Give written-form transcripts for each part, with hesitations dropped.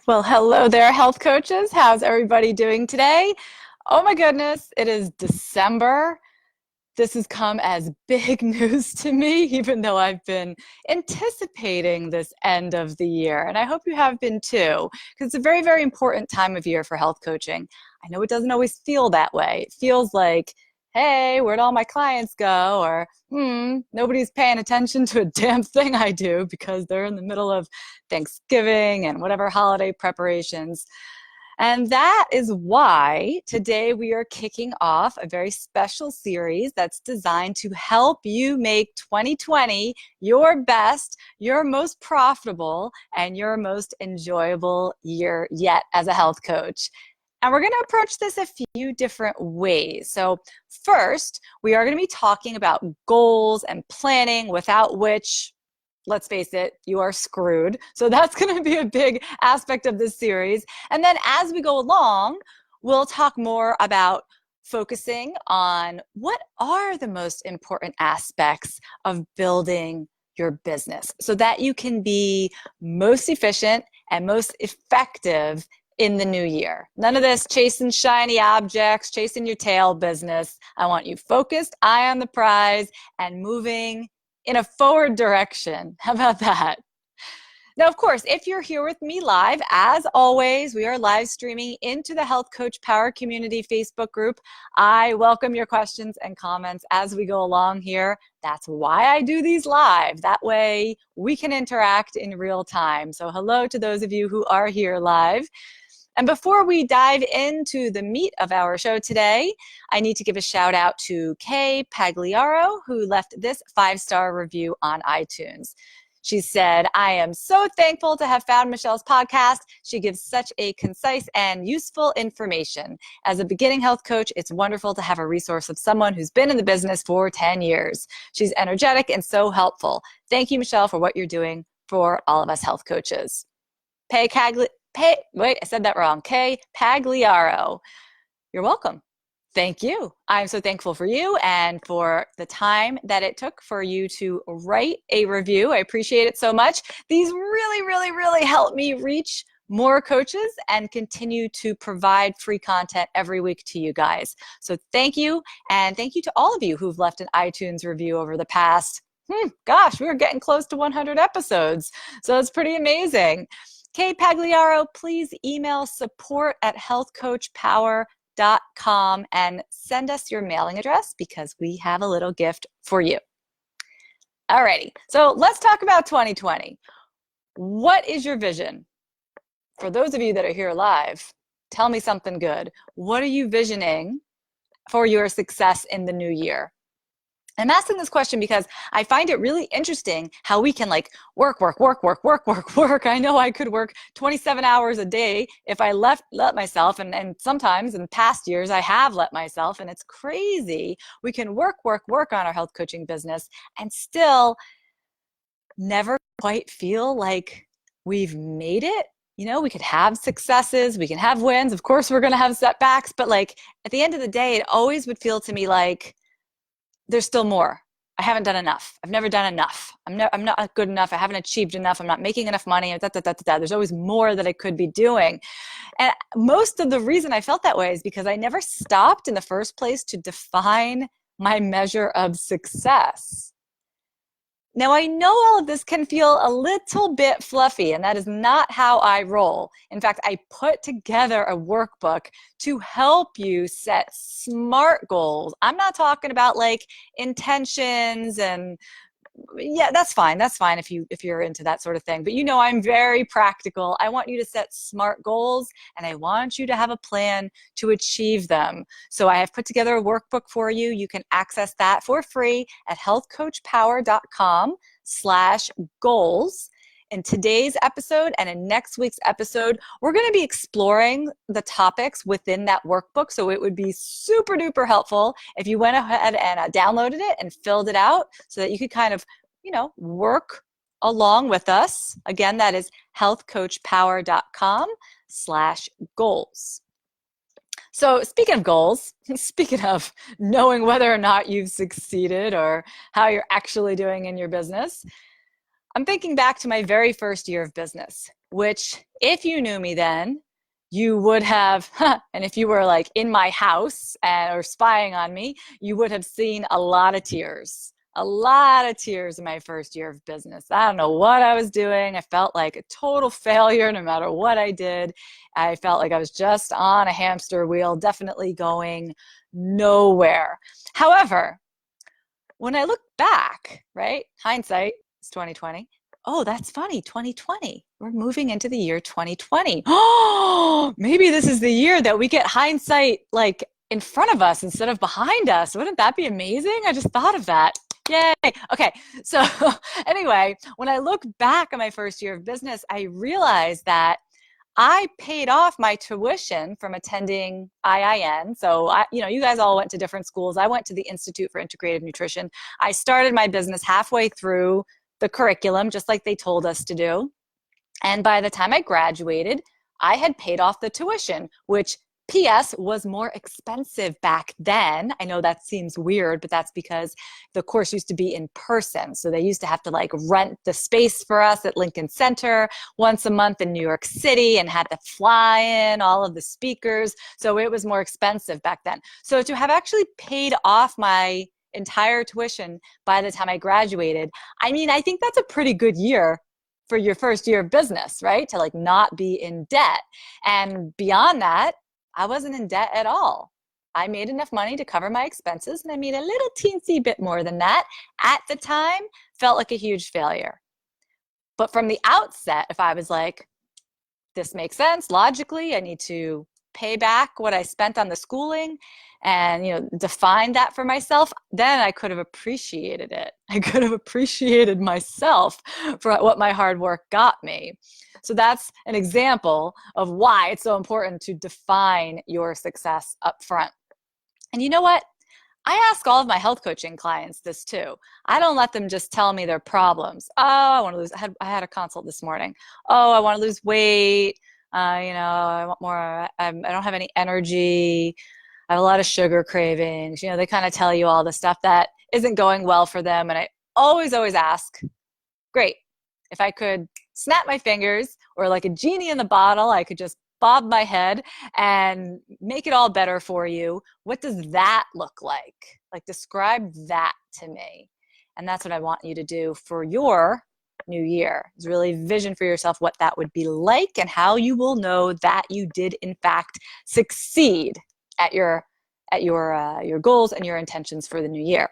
Well, hello there, health coaches. How's everybody doing today? Oh my goodness, it is December. This has come as big news to me, even though I've been anticipating this end of the year. And I hope you have been too, because it's a very, very important time of year for health coaching. I know it doesn't always feel that way. It feels like, hey, where'd all my clients go? Or, nobody's paying attention to a damn thing I do because they're in the middle of Thanksgiving and whatever holiday preparations. And that is why today we are kicking off a very special series that's designed to help you make 2020 your best, your most profitable, and your most enjoyable year yet as a health coach. And we're going to approach this a few different ways. So first, we are going to be talking about goals and planning, without which, let's face it, you are screwed. So that's going to be a big aspect of this series. And then as we go along, we'll talk more about focusing on what are the most important aspects of building your business so that you can be most efficient and most effective in the new year. None of this chasing shiny objects, chasing your tail business. I want you focused, eye on the prize, and moving in a forward direction. How about that? Now, of course, if you're here with me live, as always, we are live streaming into the Health Coach Power Community Facebook group. I welcome your questions and comments as we go along here. That's why I do these live. That way we can interact in real time. So hello to those of you who are here live. And before we dive into the meat of our show today, I need to give a shout out to Kay Pagliaro, who left this 5-star review on iTunes. She said, I am so thankful to have found Michelle's podcast. She gives such a concise and useful information. As a beginning health coach, it's wonderful to have a resource of someone who's been in the business for 10 years. She's energetic and so helpful. Thank you, Michelle, for what you're doing for all of us health coaches. I said that wrong. Kay Pagliaro. You're welcome. Thank you. I'm so thankful for you and for the time that it took for you to write a review. I appreciate it so much. These really, really, really help me reach more coaches and continue to provide free content every week to you guys. So thank you. And thank you to all of you who've left an iTunes review over the past, gosh, we were getting close to 100 episodes. So it's pretty amazing. Kay Pagliaro, please email support@healthcoachpower.com and send us your mailing address because we have a little gift for you. Alrighty, so let's talk about 2020. What is your vision? For those of you that are here live, tell me something good. What are you visioning for your success in the new year? I'm asking this question because I find it really interesting how we can work. I know I could work 27 hours a day if I let myself, and sometimes in past years I have let myself, and it's crazy. We can work on our health coaching business and still never quite feel like we've made it. You know, we could have successes, we can have wins. Of course, we're going to have setbacks, but at the end of the day, it always would feel to me like there's still more. I haven't done enough. I've never done enough. I'm not good enough. I haven't achieved enough. I'm not making enough money. There's always more that I could be doing. And most of the reason I felt that way is because I never stopped in the first place to define my measure of success. Now, I know all of this can feel a little bit fluffy, and that is not how I roll. In fact, I put together a workbook to help you set smart goals. I'm not talking about intentions and yeah, that's fine. That's fine if you're into that sort of thing. But I'm very practical. I want you to set smart goals and I want you to have a plan to achieve them. So I have put together a workbook for you. You can access that for free at healthcoachpower.com/goals. In today's episode and in next week's episode, we're going to be exploring the topics within that workbook. So it would be super duper helpful if you went ahead and downloaded it and filled it out so that you could kind of, work along with us. Again, that is healthcoachpower.com/goals. So speaking of goals, speaking of knowing whether or not you've succeeded or how you're actually doing in your business, I'm thinking back to my very first year of business. which if you knew me then, you would have, and if you were like in my house or spying on me, you would have seen a lot of tears. A lot of tears in my first year of business. I don't know what I was doing. I felt like a total failure no matter what I did. I felt like I was just on a hamster wheel, definitely going nowhere. However, when I look back, right, hindsight is 2020. Oh, that's funny, 2020. We're moving into the year 2020. Oh, maybe this is the year that we get hindsight like in front of us instead of behind us. Wouldn't that be amazing? I just thought of that. Yay. Okay. So anyway, when I look back at my first year of business, I realized that I paid off my tuition from attending IIN. So you guys all went to different schools. I went to the Institute for Integrative Nutrition. I started my business halfway through the curriculum, just like they told us to do. And by the time I graduated, I had paid off the tuition, which PS was more expensive back then. I know that seems weird, but that's because the course used to be in person. So they used to have to like rent the space for us at Lincoln Center once a month in New York City and had to fly in all of the speakers. So it was more expensive back then. So to have actually paid off my entire tuition by the time I graduated, I mean, I think that's a pretty good year for your first year of business, right? To like not be in debt. And beyond that, I wasn't in debt at all. I made enough money to cover my expenses, and I made a little teensy bit more than that. At the time, felt like a huge failure. But from the outset, if I was like, this makes sense logically, I need to pay back what I spent on the schooling and define that for myself, then I could have appreciated it. I could have appreciated myself for what my hard work got me. So that's an example of why it's so important to define your success up front. And you know what? I ask all of my health coaching clients this too. I don't let them just tell me their problems. Oh, I want to lose. I had a consult this morning. Oh, I want to lose weight. I want more. I don't have any energy. I have a lot of sugar cravings. They kind of tell you all the stuff that isn't going well for them. And I always ask, great, if I could snap my fingers or like a genie in the bottle, I could just bob my head and make it all better for you. What does that look like? Like describe that to me. And that's what I want you to do for your new year, is really vision for yourself what that would be like and how you will know that you did in fact succeed at your goals and your intentions for the new year.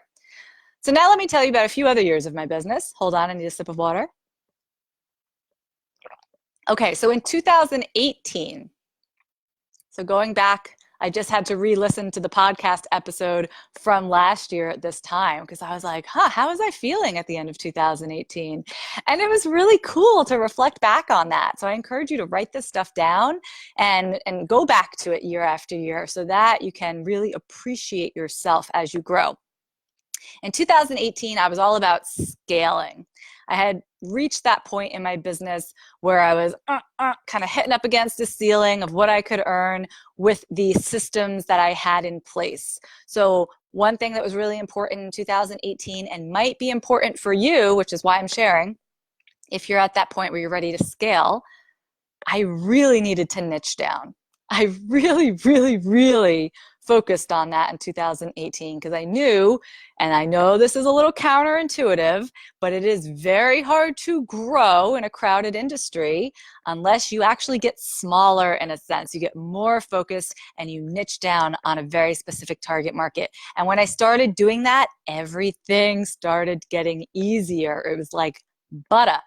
So now let me tell you about a few other years of my business. Hold on, I need a sip of water. Okay, so in 2018, so going back, I just had to re-listen to the podcast episode from last year at this time because I was like, how was I feeling at the end of 2018? And it was really cool to reflect back on that. So I encourage you to write this stuff down and go back to it year after year so that you can really appreciate yourself as you grow. In 2018, I was all about scaling. I had reached that point in my business where I was kind of hitting up against the ceiling of what I could earn with the systems that I had in place. So one thing that was really important in 2018 and might be important for you, which is why I'm sharing, if you're at that point where you're ready to scale, I really needed to niche down. I really focused on that in 2018 because I knew, and I know this is a little counterintuitive, but it is very hard to grow in a crowded industry unless you actually get smaller in a sense. You get more focused and you niche down on a very specific target market. And when I started doing that, everything started getting easier. It was like butter.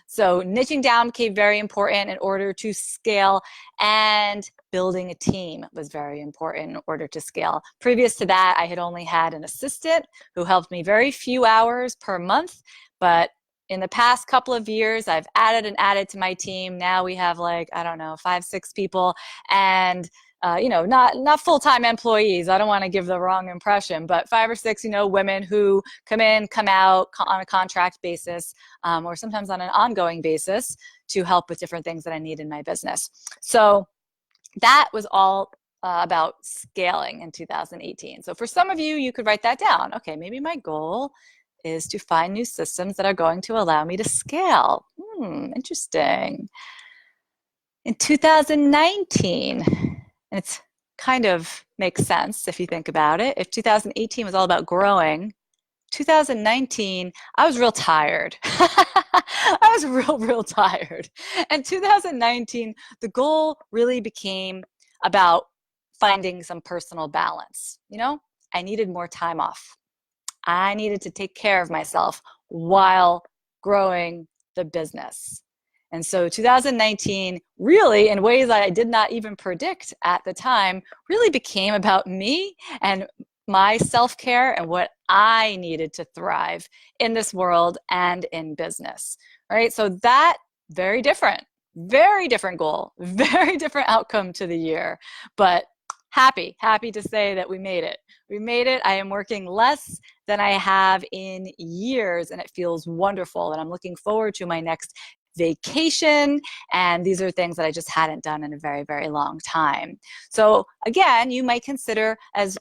So niching down became very important in order to scale, and building a team was very important in order to scale. Previous to that, I had only had an assistant who helped me very few hours per month, but in the past couple of years, I've added to my team. Now we have 5, 6 people, and not full-time employees. I don't want to give the wrong impression, but 5 or 6, women who come in, come out on a contract basis, or sometimes on an ongoing basis to help with different things that I need in my business. So that was all about scaling in 2018. So for some of you, you could write that down. Okay, maybe my goal is to find new systems that are going to allow me to scale. Interesting. In 2019, and it's kind of makes sense if you think about it. If 2018 was all about growing, 2019, I was real tired. I was real tired. And 2019, the goal really became about finding some personal balance. You know, I needed more time off. I needed to take care of myself while growing the business. And so 2019 really, in ways I did not even predict at the time, really became about me and my self-care and what I needed to thrive in this world and in business, right? So that very different goal, very different outcome to the year, but happy to say that we made it. We made it. I am working less than I have in years, and it feels wonderful. And I'm looking forward to my next vacation. And these are things that I just hadn't done in a very long time. So again, you might consider as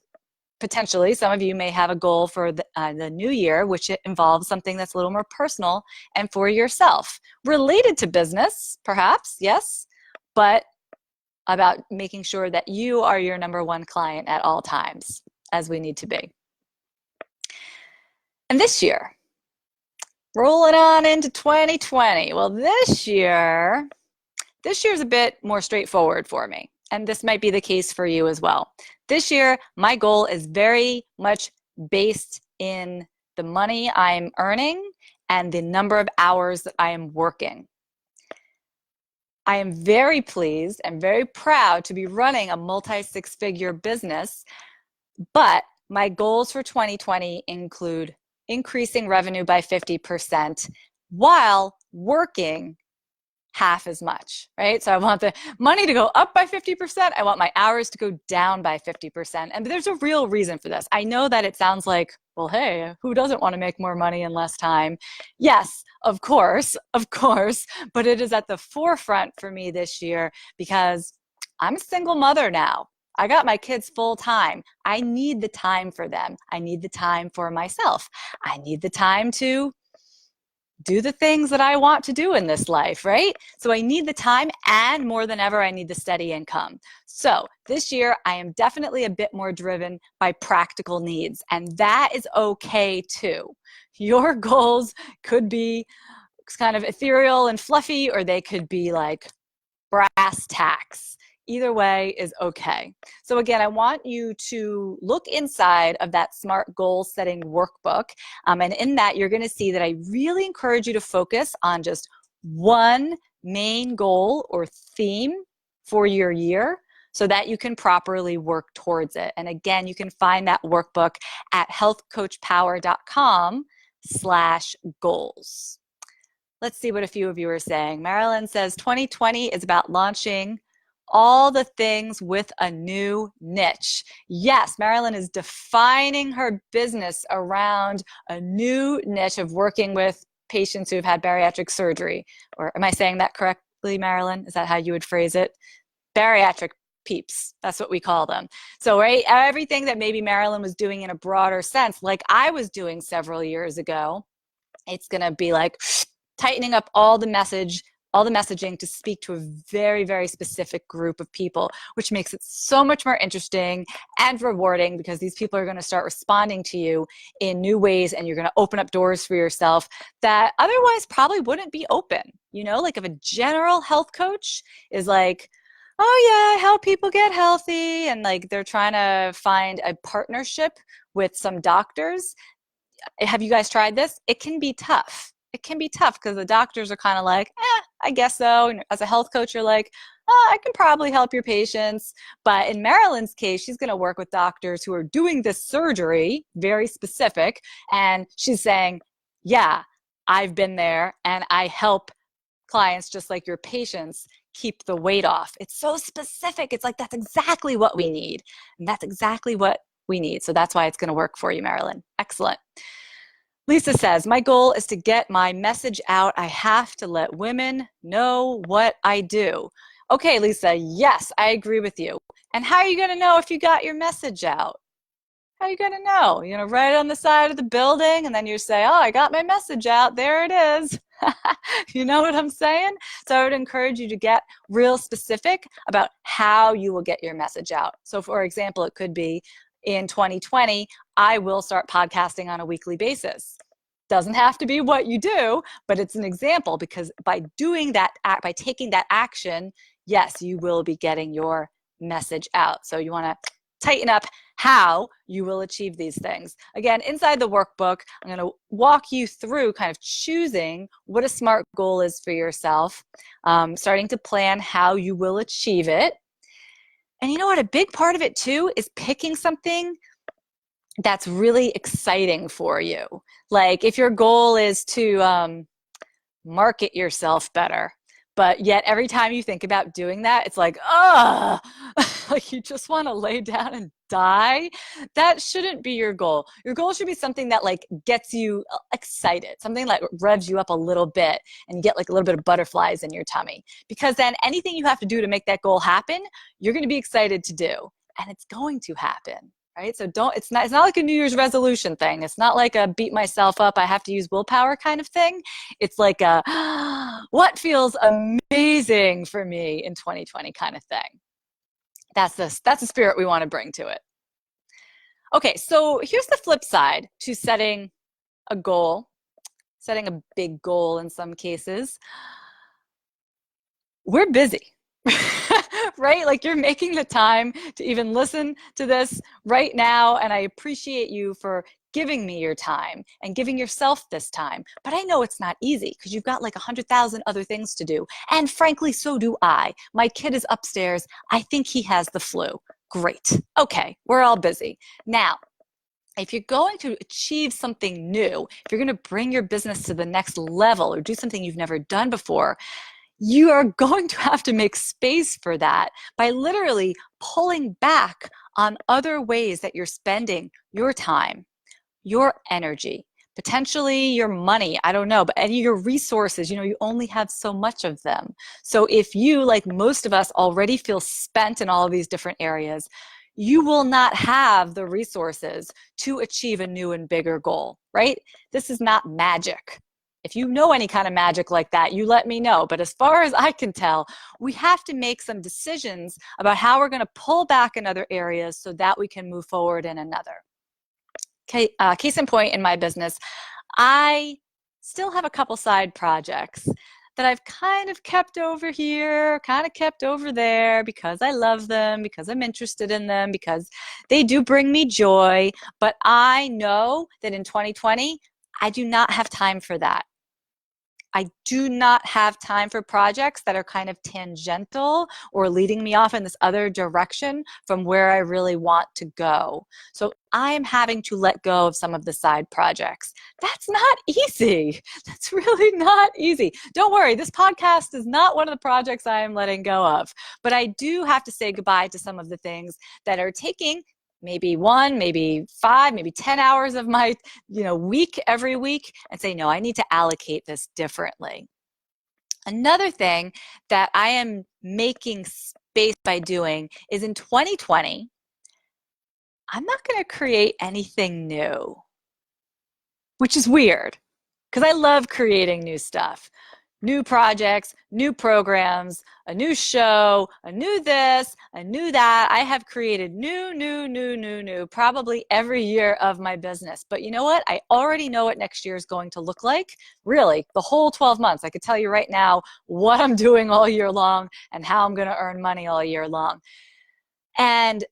potentially, some of you may have a goal for the new year, which involves something that's a little more personal and for yourself. Related to business, perhaps, yes, but about making sure that you are your number one client at all times, as we need to be. And this year, rolling on into 2020. Well, this year's a bit more straightforward for me. And this might be the case for you as well. This year, my goal is very much based in the money I'm earning and the number of hours that I am working. I am very pleased and very proud to be running a multi-six-figure business, but my goals for 2020 include increasing revenue by 50% while working half as much, right? So I want the money to go up by 50%. I want my hours to go down by 50%. And there's a real reason for this. I know that it sounds like, well, hey, who doesn't want to make more money in less time? Yes, of course, but it is at the forefront for me this year because I'm a single mother now. I got my kids full time. I need the time for them. I need the time for myself. I need the time to do the things that I want to do in this life, right? So I need the time, and more than ever, I need the steady income. So this year, I am definitely a bit more driven by practical needs, and that is okay too. Your goals could be kind of ethereal and fluffy, or they could be like brass tacks. Either way is okay. So again, I want you to look inside of that SMART goal setting workbook. And in that, you're going to see that I really encourage you to focus on just one main goal or theme for your year so that you can properly work towards it. And again, you can find that workbook at healthcoachpower.com/goals. Let's see what a few of you are saying. Marilyn says 2020 is about launching all the things with a new niche. Yes, Marilyn is defining her business around a new niche of working with patients who've had bariatric surgery. Or am I saying that correctly, Marilyn? Is that how you would phrase it? Bariatric peeps, that's what we call them. So, right, everything that maybe Marilyn was doing in a broader sense, like I was doing several years ago, it's gonna be like tightening up all the messaging to speak to a very specific group of people, which makes it so much more interesting and rewarding because these people are going to start responding to you in new ways, and you're going to open up doors for yourself that otherwise probably wouldn't be open. You know, like if a general health coach is like, oh yeah, I help people get healthy, and like they're trying to find a partnership with some doctors. Have you guys tried this? It can be tough. It can be tough because the doctors are kind of like, I guess so. And as a health coach, you're like, I can probably help your patients. But in Marilyn's case, she's going to work with doctors who are doing this surgery, very specific. And she's saying, yeah, I've been there and I help clients just like your patients keep the weight off. It's so specific. It's like, that's exactly what we need. And that's exactly what we need. So that's why it's going to work for you, Marilyn. Excellent. Lisa says, my goal is to get my message out. I have to let women know what I do. Okay, Lisa, yes, I agree with you. And how are you going to know if you got your message out? How are you going to know? You're going to write it on the side of the building and then you say, oh, I got my message out. There it is. You know what I'm saying? So I would encourage you to get real specific about how you will get your message out. So for example, it could be in 2020, I will start podcasting on a weekly basis. Doesn't have to be what you do, but it's an example, because by doing that, by taking that action, yes, you will be getting your message out. So you want to tighten up how you will achieve these things. Again, inside the workbook, I'm going to walk you through kind of choosing what a SMART goal is for yourself, starting to plan how you will achieve it. And you know what? A big part of it too is picking something that's really exciting for you. Like if your goal is to market yourself better, but yet every time you think about doing that, it's like, ugh, like you just want to lay down and die. That shouldn't be your goal. Your goal should be something that like gets you excited, something like revs you up a little bit and you get like a little bit of butterflies in your tummy. Because then anything you have to do to make that goal happen, you're going to be excited to do, and it's going to happen. Right? So it's not like a New Year's resolution thing. It's not like a beat myself up, I have to use willpower kind of thing. It's like a what feels amazing for me in 2020 kind of thing. That's the spirit we want to bring to it. Okay, so here's the flip side to setting a goal, setting a big goal in some cases. We're busy. Right? Like you're making the time to even listen to this right now. And I appreciate you for giving me your time and giving yourself this time. But I know it's not easy because you've got like 100,000 other things to do. And frankly, so do I. My kid is upstairs. I think he has the flu. Great. Okay, we're all busy. Now, if you're going to achieve something new, if you're going to bring your business to the next level or do something you've never done before, you are going to have to make space for that by literally pulling back on other ways that you're spending your time, your energy, potentially your money, I don't know, but any of your resources, you only have so much of them. So if you, like most of us, already feel spent in all of these different areas, you will not have the resources to achieve a new and bigger goal, right? This is not magic. If you know any kind of magic like that, you let me know. But as far as I can tell, we have to make some decisions about how we're going to pull back in other areas so that we can move forward in another. Okay, case in point, in my business, I still have a couple side projects that I've kind of kept over here, kind of kept over there because I love them, because I'm interested in them, because they do bring me joy. But I know that in 2020, I do not have time for that. I do not have time for projects that are kind of tangential or leading me off in this other direction from where I really want to go. So I am having to let go of some of the side projects. That's not easy. That's really not easy. Don't worry, this podcast is not one of the projects I am letting go of, but I do have to say goodbye to some of the things that are taking maybe 1, maybe 5, maybe 10 hours of my week every week, and say, no, I need to allocate this differently. Another thing that I am making space by doing is in 2020, I'm not going to create anything new, which is weird because I love creating new stuff. New projects, new programs, a new show, a new this, a new that. I have created new, probably every year of my business. But you know what? I already know what next year is going to look like. Really, the whole 12 months. I could tell you right now what I'm doing all year long and how I'm going to earn money all year long. And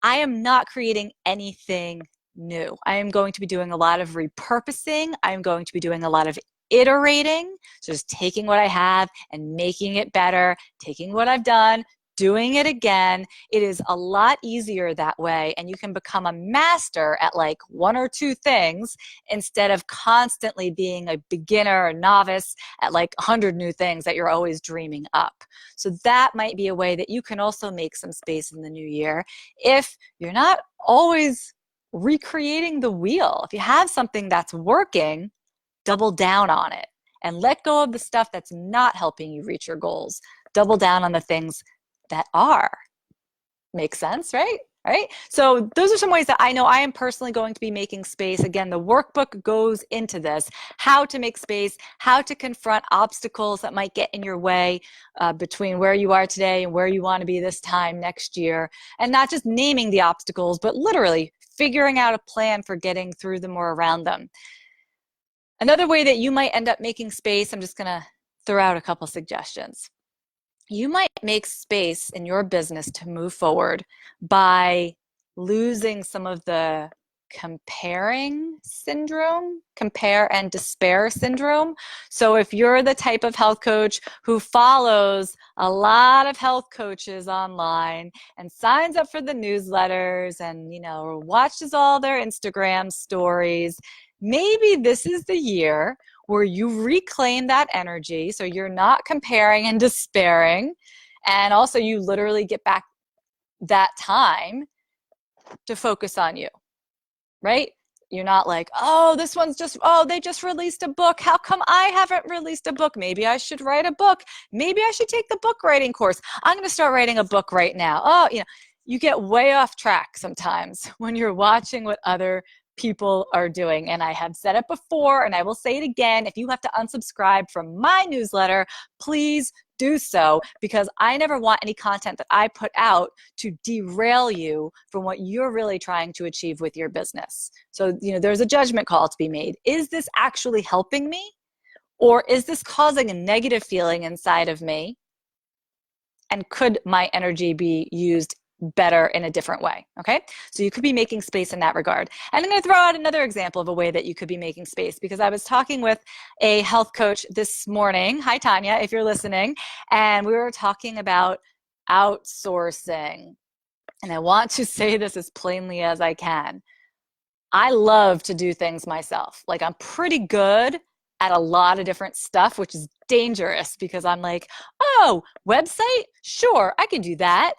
I am not creating anything new. I am going to be doing a lot of repurposing. I am going to be doing a lot of iterating, so just taking what I have and making it better, taking what I've done, doing it again. It is a lot easier that way, and you can become a master at like 1 or 2 things instead of constantly being a beginner or novice at like 100 new things that you're always dreaming up. So that might be a way that you can also make some space in the new year if you're not always recreating the wheel. If you have something that's working, double down on it and let go of the stuff that's not helping you reach your goals. Double down on the things that are. Make sense, right? All right. So those are some ways that I know I am personally going to be making space. Again, the workbook goes into this, how to make space, how to confront obstacles that might get in your way between where you are today and where you want to be this time next year. And not just naming the obstacles, but literally figuring out a plan for getting through them or around them. Another way that you might end up making space, I'm just going to throw out a couple suggestions. You might make space in your business to move forward by losing some of the comparing syndrome, compare and despair syndrome. So if you're the type of health coach who follows a lot of health coaches online and signs up for the newsletters and, watches all their Instagram stories, maybe this is the year where you reclaim that energy so you're not comparing and despairing, and also you literally get back that time to focus on you, right? You're not like, oh, they just released a book. How come I haven't released a book? Maybe I should write a book. Maybe I should take the book writing course. I'm going to start writing a book right now. Oh, you get way off track sometimes when you're watching what other people are doing. And I have said it before, and I will say it again. If you have to unsubscribe from my newsletter, please do so, because I never want any content that I put out to derail you from what you're really trying to achieve with your business. So, there's a judgment call to be made. Is this actually helping me? Or is this causing a negative feeling inside of me? And could my energy be used better in a different way? Okay, so you could be making space in that regard. And I'm going to throw out another example of a way that you could be making space, because I was talking with a health coach this morning. Hi, Tanya, if you're listening. And we were talking about outsourcing. And I want to say this as plainly as I can. I love to do things myself. Like, I'm pretty good at a lot of different stuff, which is dangerous, because I'm like, oh, website? Sure, I can do that.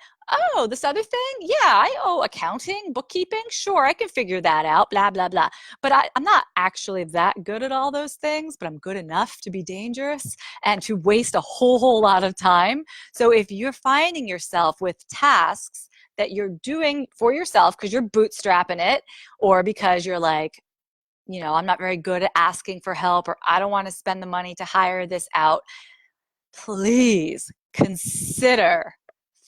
Oh, this other thing? Yeah, accounting, bookkeeping? Sure, I can figure that out, blah, blah, blah. But I'm not actually that good at all those things, but I'm good enough to be dangerous and to waste a whole lot of time. So if you're finding yourself with tasks that you're doing for yourself because you're bootstrapping it, or because you're like, I'm not very good at asking for help, or I don't want to spend the money to hire this out, please consider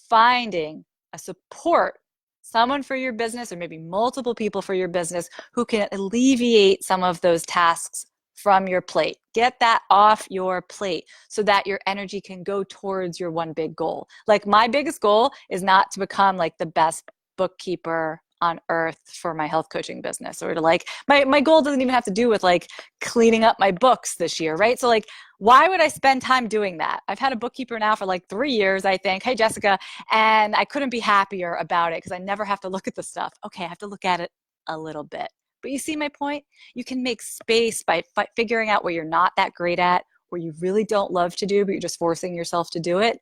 finding a support, someone for your business, or maybe multiple people for your business who can alleviate some of those tasks from your plate. Get that off your plate so that your energy can go towards your one big goal. Like, my biggest goal is not to become like the best bookkeeper on earth for my health coaching business, or to like, my goal doesn't even have to do with like cleaning up my books this year, right? So like, why would I spend time doing that? I've had a bookkeeper now for like 3 years, I think. Hey, Jessica. And I couldn't be happier about it, because I never have to look at the stuff. Okay, I have to look at it a little bit. But you see my point? You can make space by figuring out where you're not that great at, where you really don't love to do, but you're just forcing yourself to do it.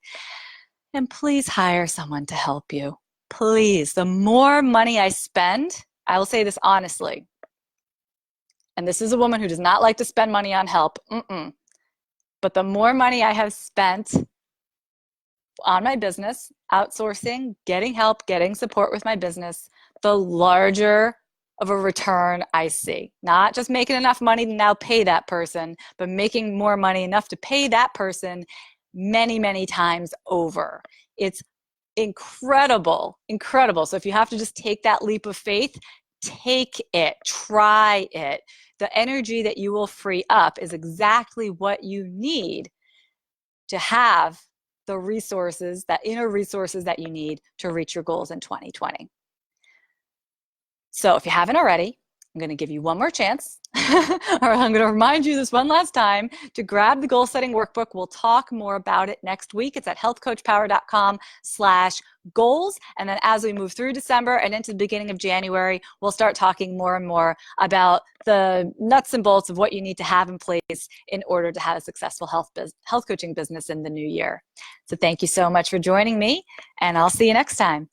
And please hire someone to help you. Please. The more money I spend, I will say this honestly, and this is a woman who does not like to spend money on help, but the more money I have spent on my business, outsourcing, getting help, getting support with my business, the larger of a return I see. Not just making enough money to now pay that person, but making more money enough to pay that person many, many times over. It's incredible. So if you have to just take that leap of faith, take it, try it. The energy that you will free up is exactly what you need to have the resources, that inner resources that you need to reach your goals in 2020. So if you haven't already, I'm going to give you one more chance, or I'm going to remind you this one last time to grab the goal setting workbook. We'll talk more about it next week. It's at healthcoachpower.com/goals. And then as we move through December and into the beginning of January, we'll start talking more and more about the nuts and bolts of what you need to have in place in order to have a successful health coaching business in the new year. So thank you so much for joining me, and I'll see you next time.